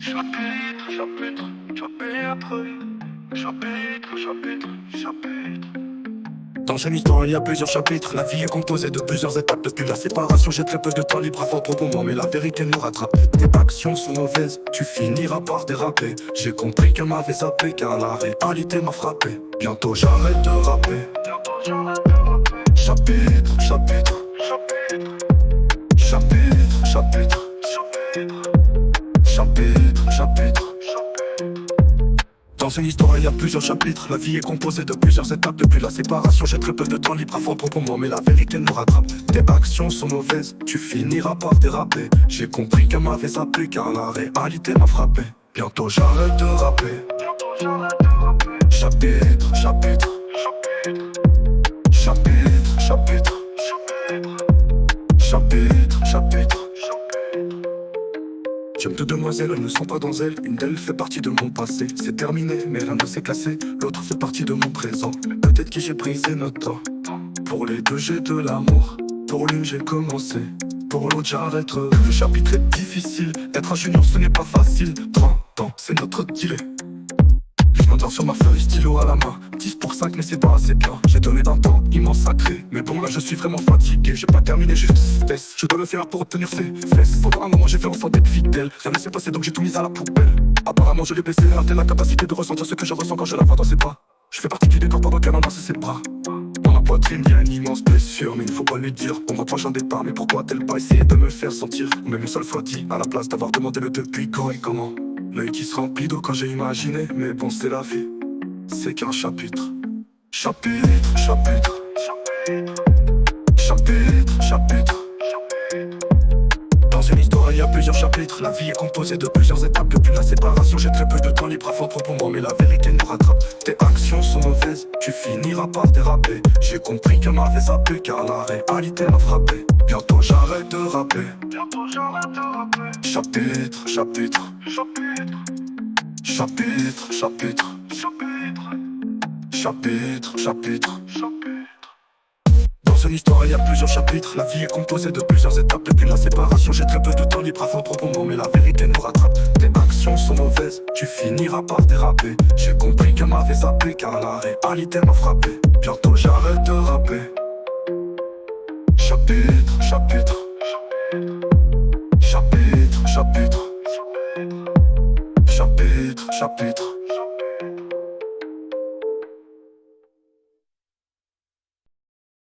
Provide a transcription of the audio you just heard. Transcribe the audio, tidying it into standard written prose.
Chapitre, chapitre, chapitre, chapitre, chapitre, chapitre. Dans chaque histoire, il y a plusieurs chapitres. La vie est composée de plusieurs étapes. Depuis la séparation, j'ai très peu de temps libre à faire trop moment, mais la vérité nous rattrape. Tes actions sont mauvaises, tu finiras par déraper. J'ai compris qu'elle m'avait zappé, car la réalité m'a frappé. Bientôt j'arrête de rapper. Chapitre, chapitre, chapitre, chapitre, chapitre, chapitre, chapitre. Dans une histoire, il y a plusieurs chapitres. La vie est composée de plusieurs étapes. Depuis la séparation, j'ai très peu de temps libre à faire trop moment, mais la vérité nous rattrape. Tes actions sont mauvaises, tu finiras par déraper. J'ai compris qu'elle m'avait zappé, car la réalité m'a frappé. Bientôt j'arrête de rapper. Chapitre, chapitre, chapitre, chapitre, chapitre, chapitre. J'aime deux demoiselles, elles ne sont pas dans elles. Une d'elles fait partie de mon passé. C'est terminé, mais rien ne s'est cassé. L'autre fait partie de mon présent. Peut-être que j'ai brisé notre temps. Pour les deux j'ai de l'amour. Pour l'une j'ai commencé. Pour l'autre j'arrête. Le chapitre est difficile. Être un junior ce n'est pas facile. 30 ans, c'est notre deal. Je m'endors sur ma feuille, stylo à la main. 10 pour 5 mais c'est pas assez bien. J'ai donné d'un temps immense sacré. Mais bon là je suis vraiment fatigué. J'ai pas terminé, juste test. Je dois le faire pour obtenir ses fesses. Pendant un moment j'ai fait en sorte d'être fidèle. Rien ne s'est passé donc j'ai tout mis à la poubelle. Apparemment je l'ai baissé, elle a la capacité de ressentir ce que je ressens quand je la vois dans ses bras. Je fais partie du décor pendant qu'elle enlace ses bras. Dans la poitrine y'a une immense blessure, mais il ne faut pas lui dire. On me reproche un départ, mais pourquoi a-t-elle pas essayé de me faire sentir? Ou même une seule fois dit, à la place d'avoir demandé le depuis quand et comment. L'œil qui se remplit d'eau quand j'ai imaginé, mais bon c'est la vie, c'est qu'un chapitre. Chapitre, chapitre, chapitre, chapitre. Dans une histoire il y a plusieurs chapitres. La vie est composée de plusieurs étapes. Depuis la séparation j'ai très peu de temps libre à faire trop pour moi, mais la vérité nous rattrape. Tes actions sont mauvaises, tu finiras par déraper. J'ai compris qu'elle m'avait zappé, car la réalité m'a frappé. Bientôt j'arrête de rapper. Chapitre, chapitre, chapitre, chapitre, chapitre, chapitre. Dans une histoire il y a plusieurs chapitres. La vie est composée de plusieurs étapes. Depuis la séparation j'ai très peu de temps libre à faire trop moment, mais la vérité nous rattrape. Tes actions sont mauvaises, tu finiras par déraper. J'ai compris qu'elle m'avait zappé, car la réalité m'a frappé. Bientôt j'arrête de rapper. Chapitre, chapitre, chapitre, chapitre, chapitre, chapitre.